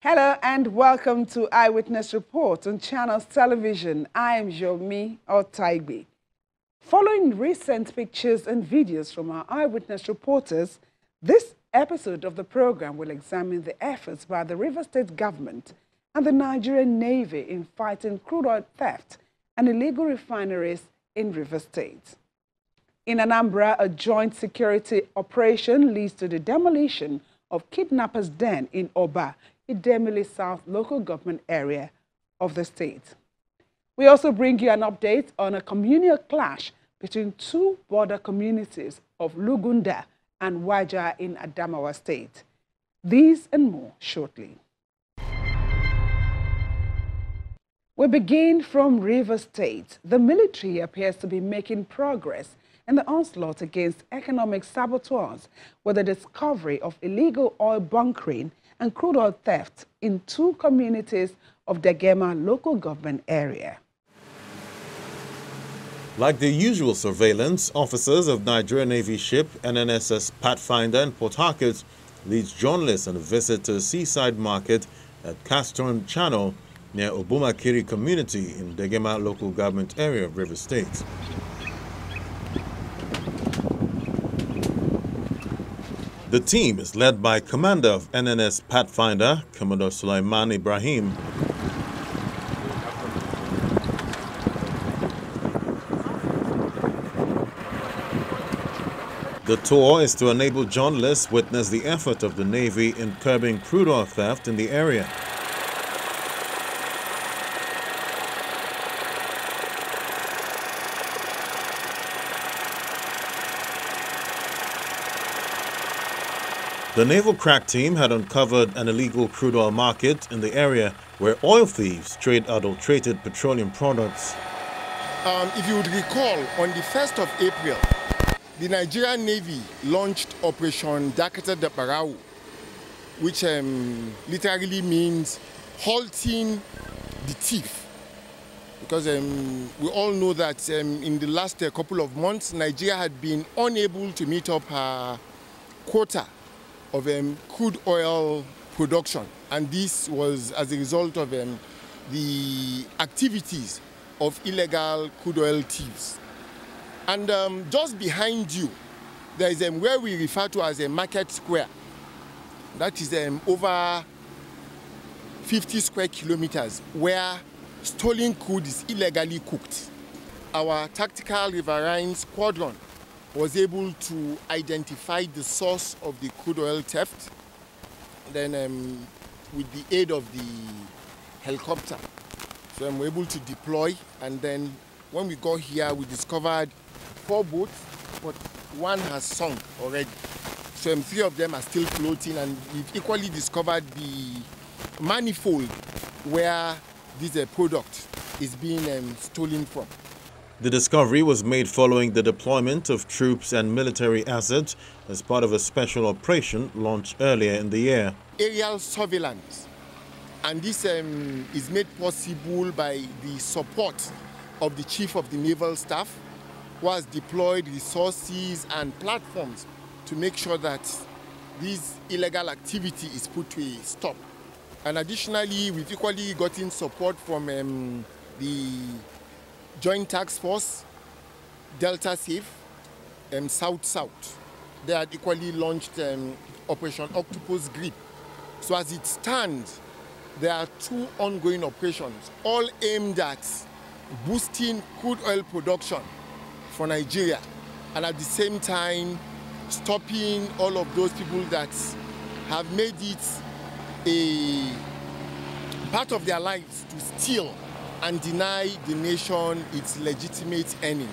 Hello and welcome to Eyewitness Report on Channels Television. I am Yomi Otaigbe. Following recent pictures and videos from our eyewitness reporters, this episode of the program will examine the efforts by the Rivers State government and the Nigerian Navy in fighting crude oil theft and illegal refineries in Rivers State. In Anambra, a joint security operation leads to the demolition of kidnappers' den in Oba, Idemili South local government area of the state. We also bring you an update on a communal clash between two border communities of Lugunda and Waja in Adamawa state. These and more shortly. We begin from Rivers State. The military appears to be making progress in the onslaught against economic saboteurs with the discovery of illegal oil bunkering and crude oil theft in two communities of Degema local government area. Like the usual surveillance, officers of Nigerian Navy ship NNSS Pathfinder in Port Harcourt leads journalists on a visit to a seaside market at Castron Channel near Obumakiri community in Degema local government area of Rivers State. The team is led by Commander of NNS Pathfinder, Commodore SULEIMAN IBRAHIM. The tour is to enable journalists witness the effort of the Navy in curbing crude oil theft in the area. The Naval Crack Team had uncovered an illegal crude oil market in the area where oil thieves trade adulterated petroleum products. If you would recall, on the 1st of April, the Nigerian Navy launched Operation Dakata de Parau, which literally means halting the thief. Because we all know that in the last couple of months, Nigeria had been unable to meet up her quota of crude oil production, and this was as a result of the activities of illegal crude oil thieves. And just behind you, there is where we refer to as a market square. That is over 50 square kilometers where stolen crude is illegally cooked. Our tactical riverine squadron was able to identify the source of the crude oil theft. Then with the aid of the helicopter, so I'm able to deploy, and then when we got here we discovered 4 boats, but one has sunk already. So 3 of them are still floating, and we've equally discovered the manifold where this product is being stolen from. The discovery was made following the deployment of troops and military assets as part of a special operation launched earlier in the year. Aerial surveillance, and this is made possible by the support of the Chief of the Naval Staff, who has deployed resources and platforms to make sure that this illegal activity is put to a stop. And additionally, we've equally gotten support from the Joint Task Force, Delta Safe, and South-South. They had equally launched Operation Octopus Grip. So as it stands, there are 2 ongoing operations, all aimed at boosting crude oil production for Nigeria, and at the same time stopping all of those people that have made it a part of their lives to steal and deny the nation its legitimate earning.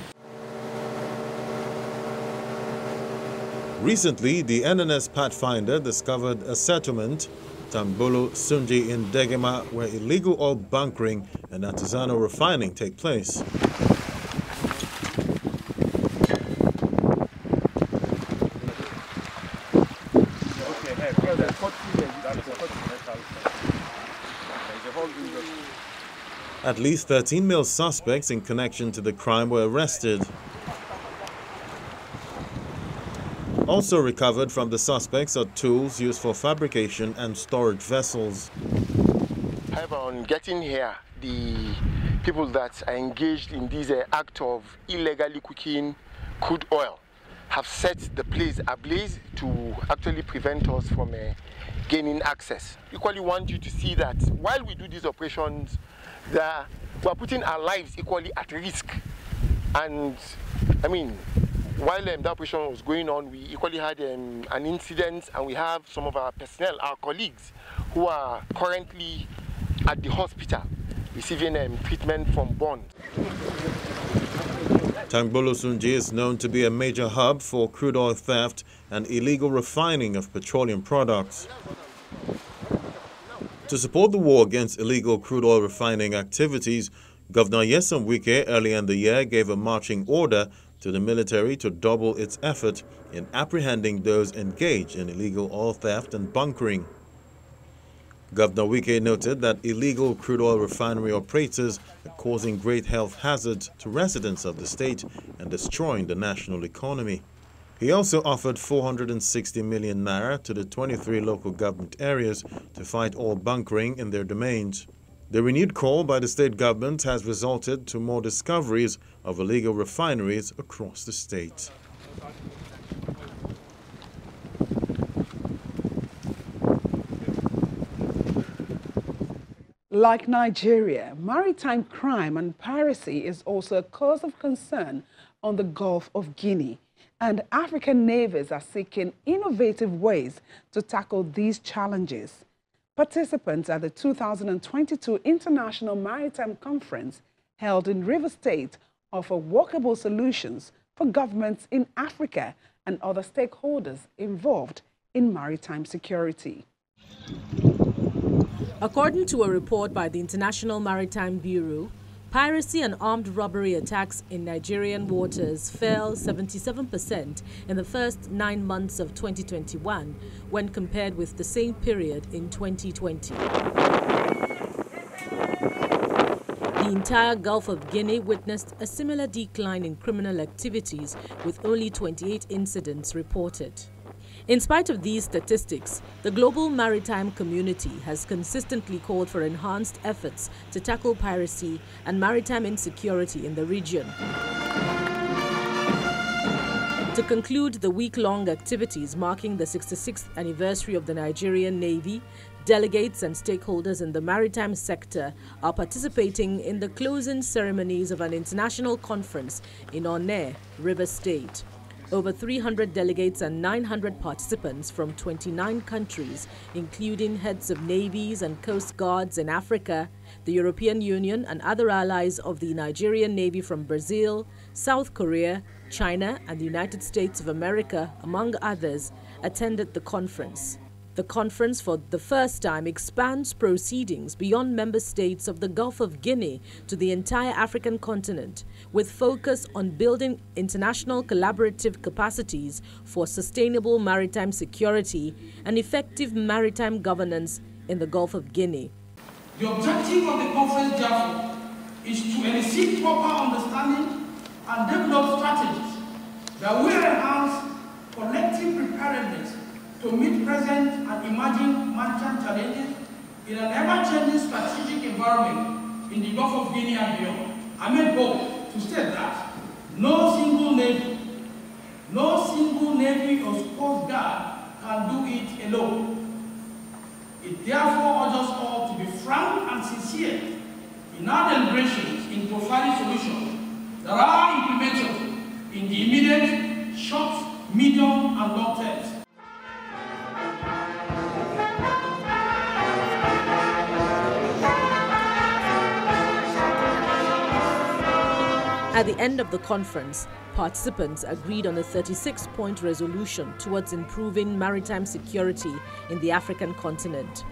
Recently, the NNS Pathfinder discovered a settlement, Tambolo Sunji in Degema, where illegal oil bunkering and artisanal refining take place. At least 13 male suspects in connection to the crime were arrested. Also recovered from the suspects are tools used for fabrication and storage vessels. However, on getting here, the people that are engaged in this act of illegally cooking crude oil have set the place ablaze to actually prevent us from gaining access. Equally want you to see that while we do these operations, we are putting our lives equally at risk. And I mean, while that operation was going on, we equally had an incident, and we have some of our personnel, our colleagues, who are currently at the hospital receiving treatment from burns. Tangbolosunji is known to be a major hub for crude oil theft and illegal refining of petroleum products. To support the war against illegal crude oil refining activities, Governor Nyesom Wike earlier in the year gave a marching order to the military to double its effort in apprehending those engaged in illegal oil theft and bunkering. Governor Wike noted that illegal crude oil refinery operators are causing great health hazards to residents of the state and destroying the national economy. He also offered 460 million naira to the 23 local government areas to fight oil bunkering in their domains. The renewed call by the state government has resulted to more discoveries of illegal refineries across the state. Like Nigeria, maritime crime and piracy is also a cause of concern on the Gulf of Guinea, and African navies are seeking innovative ways to tackle these challenges. Participants at the 2022 International Maritime Conference held in Rivers State offer workable solutions for governments in Africa and other stakeholders involved in maritime security. According to a report by the International Maritime Bureau, piracy and armed robbery attacks in Nigerian waters fell 77% in the first 9 months of 2021 when compared with the same period in 2020. The entire Gulf of Guinea witnessed a similar decline in criminal activities, with only 28 incidents reported. In spite of these statistics, the global maritime community has consistently called for enhanced efforts to tackle piracy and maritime insecurity in the region. To conclude the week-long activities marking the 66th anniversary of the Nigerian Navy, delegates and stakeholders in the maritime sector are participating in the closing ceremonies of an international conference in Onne, Rivers State. Over 300 delegates and 900 participants from 29 countries, including heads of navies and coast guards in Africa, the European Union and other allies of the Nigerian Navy from Brazil, South Korea, China and the United States of America, among others, attended the conference. The conference for the first time expands proceedings beyond member states of the Gulf of Guinea to the entire African continent, with focus on building international collaborative capacities for sustainable maritime security and effective maritime governance in the Gulf of Guinea. The objective of the conference, therefore, is to elicit proper understanding and develop strategies that will enhance collective preparedness to meet present and emerging maritime challenges in an ever-changing strategic environment in the Gulf of Guinea and beyond. I made bold to state that no single navy or coast guard can do it alone. It therefore urges us all to be frank and sincere in our deliberations in providing solutions that are implementable in the immediate, short, medium, and long terms. At the end of the conference, participants agreed on a 36-point resolution towards improving maritime security in the African continent.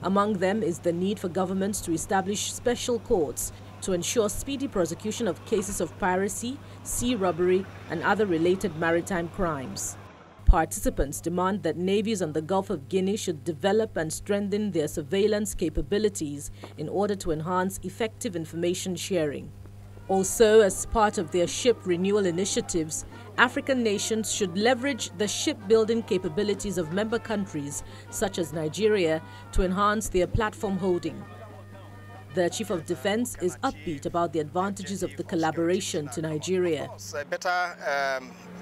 Among them is the need for governments to establish special courts to ensure speedy prosecution of cases of piracy, sea robbery, and other related maritime crimes. Participants demand that navies on the Gulf of Guinea should develop and strengthen their surveillance capabilities in order to enhance effective information sharing. Also, as part of their ship renewal initiatives, African nations should leverage the shipbuilding capabilities of member countries, such as Nigeria, to enhance their platform holding. The Chief of Defense is upbeat about the advantages of the collaboration to Nigeria. A better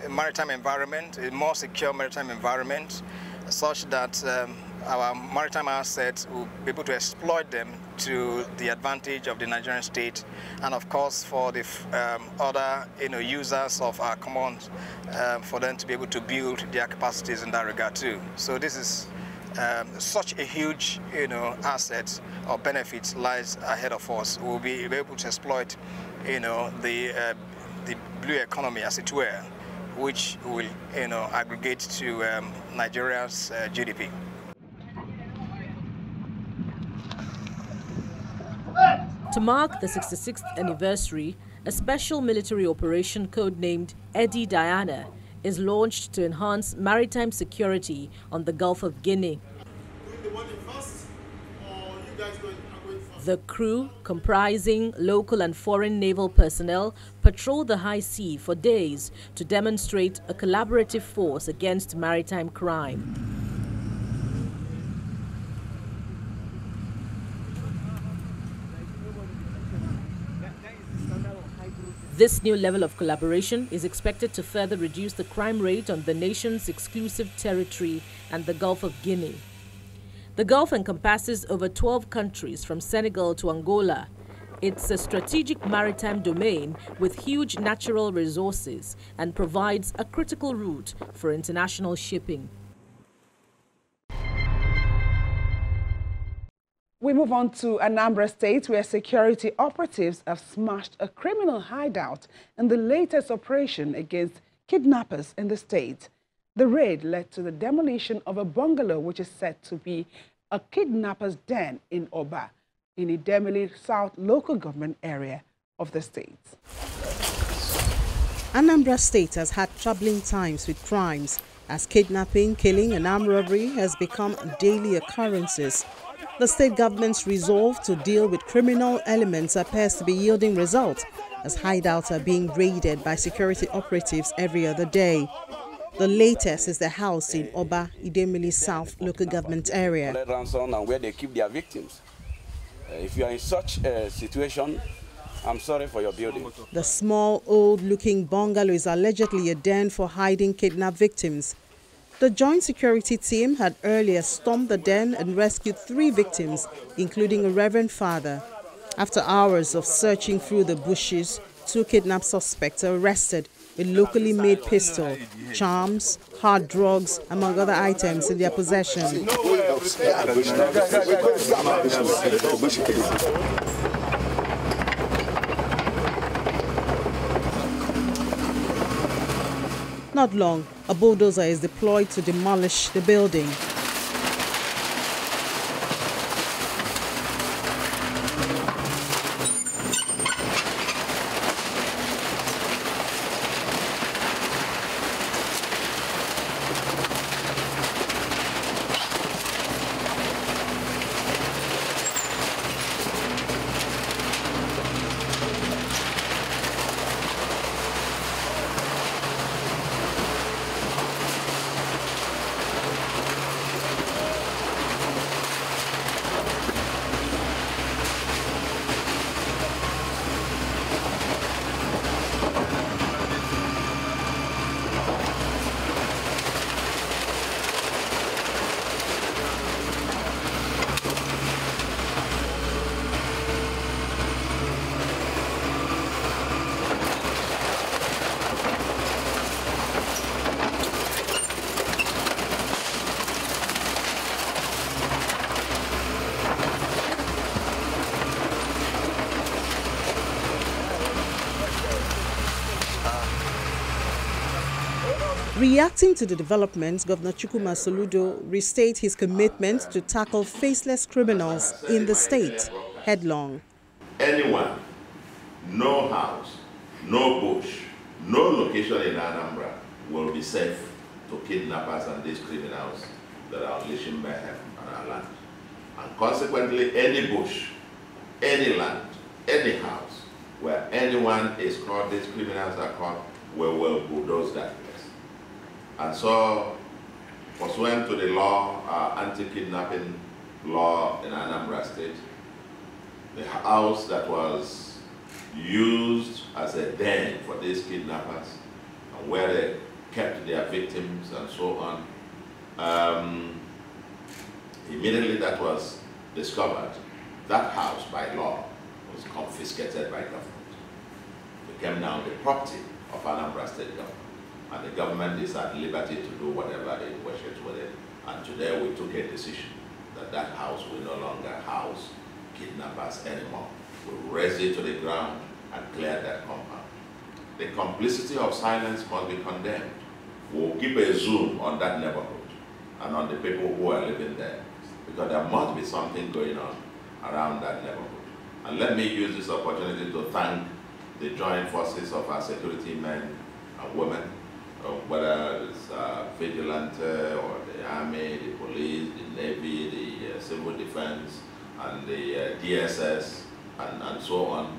maritime environment, a more secure maritime environment, such that our maritime assets will be able to exploit them to the advantage of the Nigerian state, and of course for the other users of our commons, for them to be able to build their capacities in that regard too. So this is such a huge asset or benefit lies ahead of us. We'll be able to exploit the blue economy, as it were, which will aggregate to Nigeria's GDP. To mark the 66th anniversary, a special military operation codenamed Eddie Diana is launched to enhance maritime security on the Gulf of Guinea. The crew, comprising local and foreign naval personnel, patrol the high sea for days to demonstrate a collaborative force against maritime crime. This new level of collaboration is expected to further reduce the crime rate on the nation's exclusive territory and the Gulf of Guinea. The Gulf encompasses over 12 countries from Senegal to Angola. It's a strategic maritime domain with huge natural resources and provides a critical route for international shipping. We move on to Anambra State, where security operatives have smashed a criminal hideout in the latest operation against kidnappers in the state. The raid led to the demolition of a bungalow which is said to be a kidnapper's den in Oba, in Idemili South local government area of the state. Anambra State has had troubling times with crimes, as kidnapping, killing and armed robbery has become daily occurrences. The state government's resolve to deal with criminal elements appears to be yielding results, as hideouts are being raided by security operatives every other day. The latest is the house in Oba, Idemili South local government area. Ransom and where they keep their victims. If you are in such a situation, I'm sorry for your building. The small, old-looking bungalow is allegedly a den for hiding kidnapped victims. The joint security team had earlier stormed the den and rescued 3 victims, including a reverend father. After hours of searching through the bushes, 2 kidnapped suspects are arrested with locally made pistol, charms, hard drugs, among other items in their possession. Not long, a bulldozer is deployed to demolish the building. Reacting to the developments, Governor Chukwuma Soludo restated his commitment to tackle faceless criminals in the state headlong. Anyone, no house, no bush, no location in Anambra will be safe to kidnappers and these criminals that are unleashing mayhem on our land. And consequently, any bush, any land, any house where anyone is caught, these criminals are caught, we will bulldoze that place. And so, pursuant to the law, anti-kidnapping law in Anambra State, the house that was used as a den for these kidnappers, and where they kept their victims and so on, immediately that was discovered, that house by law was confiscated by government. It became now the property of Anambra State government. And the government is at liberty to do whatever it wishes with it. And today we took a decision that that house will no longer house kidnappers anymore. We raise it to the ground and clear that compound. The complicity of silence must be condemned. We'll keep a zoom on that neighborhood and on the people who are living there, because there must be something going on around that neighborhood. And let me use this opportunity to thank the joint forces of our security men and women, whether it's vigilante or the army, the police, the navy, the civil defense, and the DSS, and so on,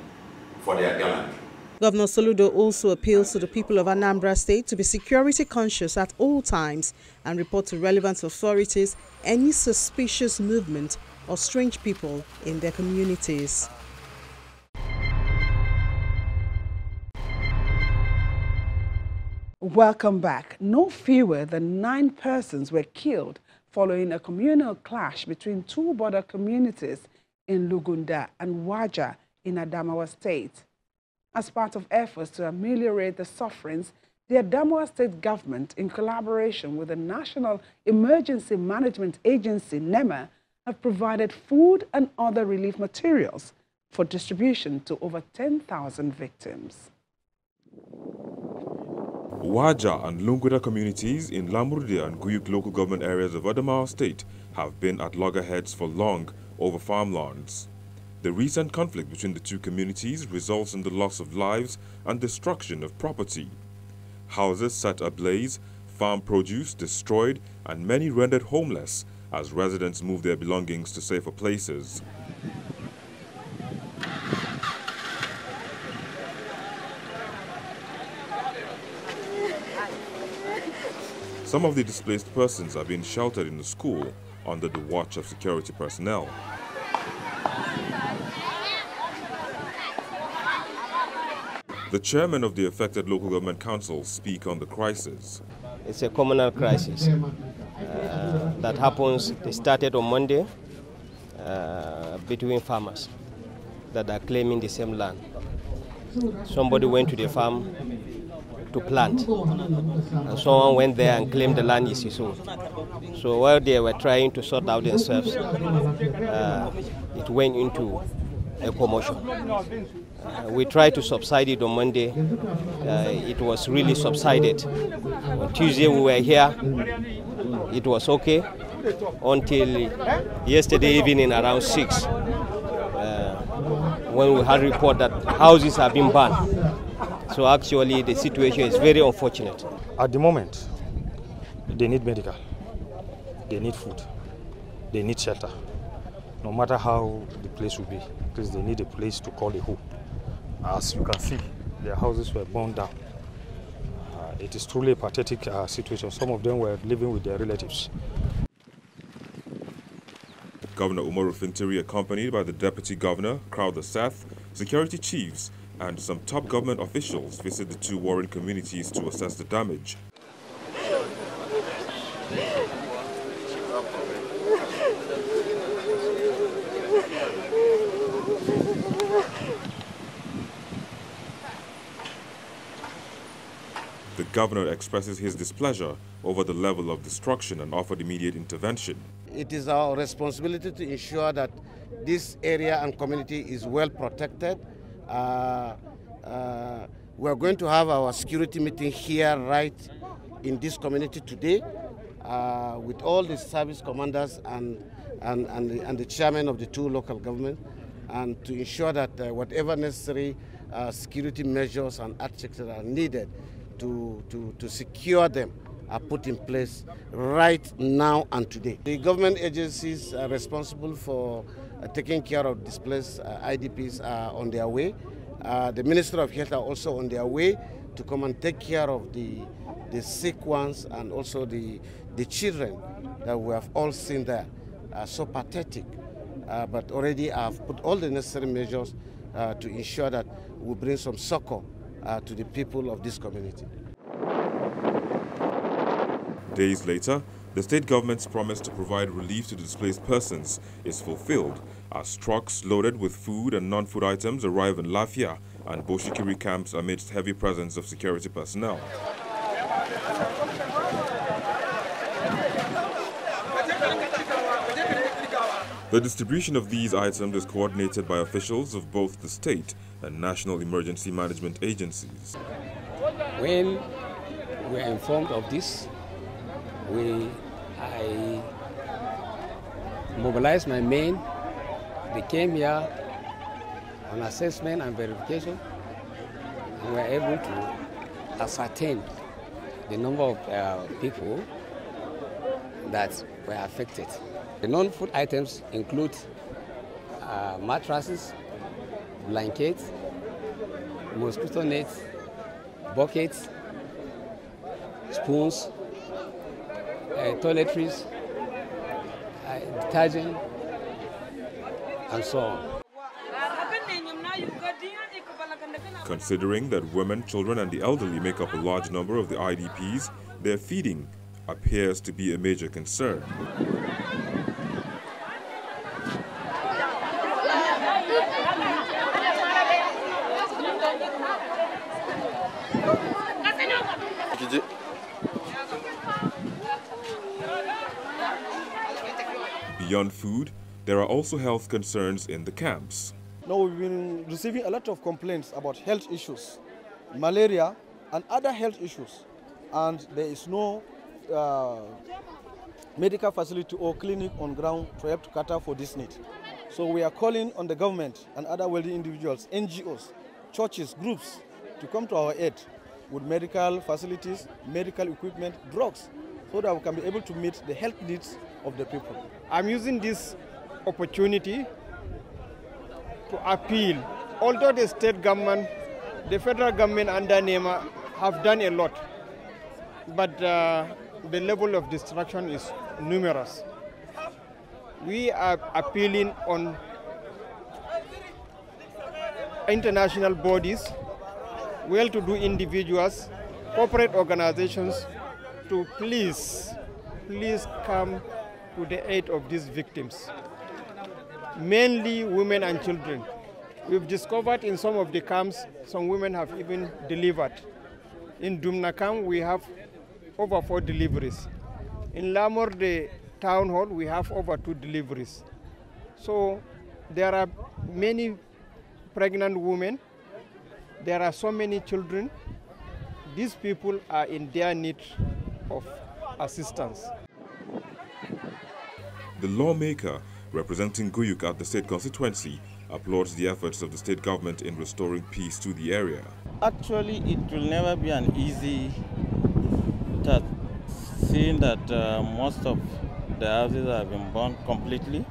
for their gallantry. Governor Soludo also appeals to the people of Anambra State to be security conscious at all times and report to relevant authorities any suspicious movement or strange people in their communities. Welcome back. No fewer than 9 persons were killed following a communal clash between 2 border communities in Lugunda and Waja in Adamawa State. As part of efforts to ameliorate the sufferings, the Adamawa State government, in collaboration with the National Emergency Management Agency, NEMA, have provided food and other relief materials for distribution to over 10,000 victims. Waja and Lunguda communities in Lamurde and Guyuk local government areas of Adamawa State have been at loggerheads for long over farmlands. The recent conflict between the 2 communities results in the loss of lives and destruction of property. Houses set ablaze, farm produce destroyed, and many rendered homeless as residents move their belongings to safer places. Some of the displaced persons are being sheltered in the school under the watch of security personnel. The chairman of the affected local government councils speak on the crisis. It's a communal crisis that happens. It started on Monday between farmers that are claiming the same land. Somebody went to the farm to plant, and someone went there and claimed the land is his own. So while they were trying to sort out themselves, it went into a commotion. We tried to subside it on Monday. It was really subsided. On Tuesday we were here. It was okay until yesterday evening around 6 when we had report that houses have been burned. So actually the situation is very unfortunate. At the moment, they need medical, they need food, they need shelter. No matter how the place will be, because they need a place to call a home. As you can see, their houses were burned down. It is truly a pathetic situation. Some of them were living with their relatives. Governor Umaru Fintiri, accompanied by the Deputy Governor, Crowther Seth, security chiefs, and some top government officials visit the 2 warring communities to assess the damage. The governor expresses his displeasure over the level of destruction and offered immediate intervention. It is our responsibility to ensure that this area and community is well protected. We are going to have our security meeting here right in this community today with all the service commanders and the chairman of the 2 local governments, and to ensure that whatever necessary security measures and actions that are needed to secure them are put in place right now and today. The government agencies are responsible for taking care of displaced IDPs are on their way. The Ministry of Health are also on their way to come and take care of the sick ones and also the children that we have all seen there. So pathetic, but already I've put all the necessary measures to ensure that we bring some succor to the people of this community. Days later, the state government's promise to provide relief to displaced persons is fulfilled as trucks loaded with food and non-food items arrive in Lafia and Boshikiri camps amidst heavy presence of security personnel. The distribution of these items is coordinated by officials of both the state and national emergency management agencies. When we were informed of this, I mobilized my men. They came here on assessment and verification, and we were able to ascertain the number of people that were affected. The non-food items include mattresses, blankets, mosquito nets, buckets, spoons, toiletries, detergent, and so on. Considering that women, children, and the elderly make up a large number of the IDPs, their feeding appears to be a major concern. Beyond food, there are also health concerns in the camps. Now we've been receiving a lot of complaints about health issues, malaria and other health issues, and there is no medical facility or clinic on ground to help to cater for this need. So we are calling on the government and other wealthy individuals, NGOs, churches, groups to come to our aid with medical facilities, medical equipment, drugs, so that we can be able to meet the health needs of the people. I'm using this opportunity to appeal. Although the state government, the federal government under NEMA have done a lot, but the level of destruction is numerous. We are appealing on international bodies, well-to-do individuals, corporate organizations to please come to the aid of these victims, mainly women and children. We've discovered in some of the camps, some women have even delivered. In Dumna camp, we have over 4 deliveries. In Lamor, the town hall, we have over 2 deliveries. So there are many pregnant women. There are so many children. These people are in their need of assistance. The lawmaker representing Guyuk at the state constituency applauds the efforts of the state government in restoring peace to the area. Actually, it will never be an easy task, seeing that most of the houses have been burned completely.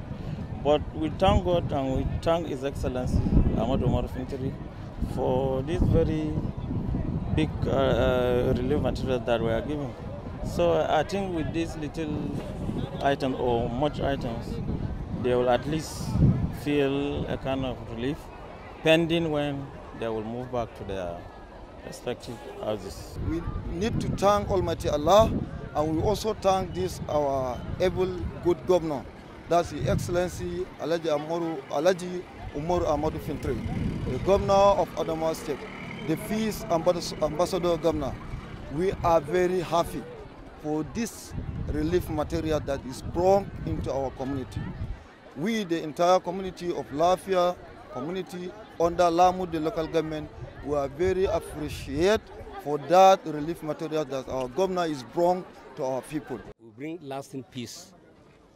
But we thank God and we thank His Excellency Ahmad Omar Fintiri for this very big relief material that we are giving. So I think with these little items or much items, they will at least feel a kind of relief, pending when they will move back to their respective houses. We need to thank Almighty Allah, and we also thank this our able good governor, that's His Excellency Alhaji Umaru Ahmadu Fintiri, the governor of Adamawa State, the peace ambassador governor. We are very happy for this relief material that is brought into our community. We, the entire community of Lafia community under Lamu, the local government, we are very appreciative for that relief material that our governor is brought to our people. We bring lasting peace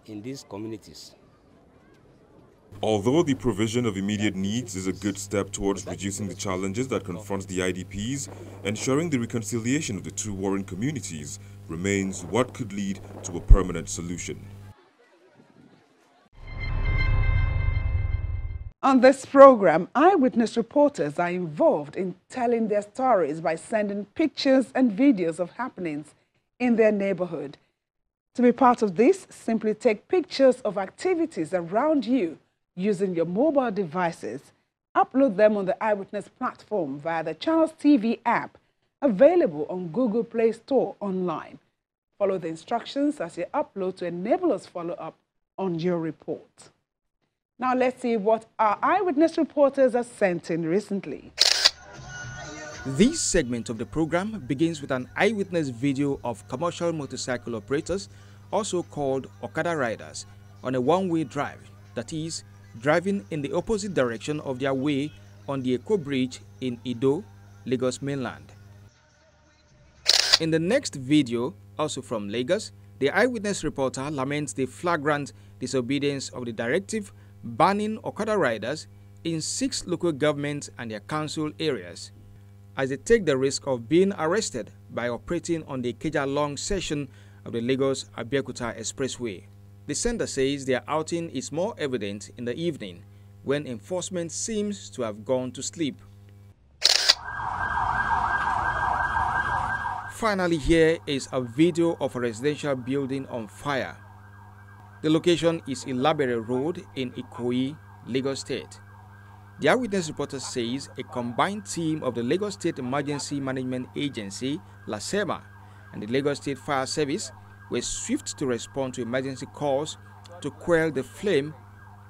in these communities. Although the provision of immediate needs is a good step towards reducing the challenges that confront the IDPs, ensuring the reconciliation of the two warring communities remains what could lead to a permanent solution. On this program, eyewitness reporters are involved in telling their stories by sending pictures and videos of happenings in their neighborhood. To be part of this, simply take pictures of activities around you using your mobile devices. Upload them on the Eyewitness platform via the Channels TV app, available on Google Play Store online. Follow the instructions as you upload to enable us follow up on your report. Now let's see what our eyewitness reporters have sent in recently. This segment of the program begins with an eyewitness video of commercial motorcycle operators, also called Okada riders, on a one-way drive, that is, driving in the opposite direction of their way on the Ikoyi Bridge in Ido, Lagos mainland. In the next video, also from Lagos, the eyewitness reporter laments the flagrant disobedience of the directive banning Okada riders in 6 local governments and their council areas, as they take the risk of being arrested by operating on the Ikeja-long section of the Lagos-Abeokuta Expressway. The sender says their outing is more evident in the evening, when enforcement seems to have gone to sleep. Finally, here is a video of a residential building on fire. The location is llabere Road in Ikoyi, Lagos State. The eyewitness reporter says a combined team of the Lagos State Emergency Management Agency, LASEMA, and the Lagos State Fire Service were swift to respond to emergency calls to quell the flame,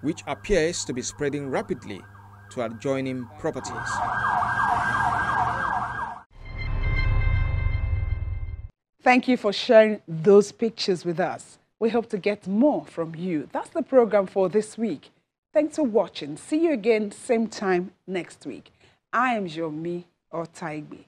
which appears to be spreading rapidly to adjoining properties. Thank you for sharing those pictures with us. We hope to get more from you. That's the program for this week. Thanks for watching. See you again same time next week. I am Jomi Otaigbe.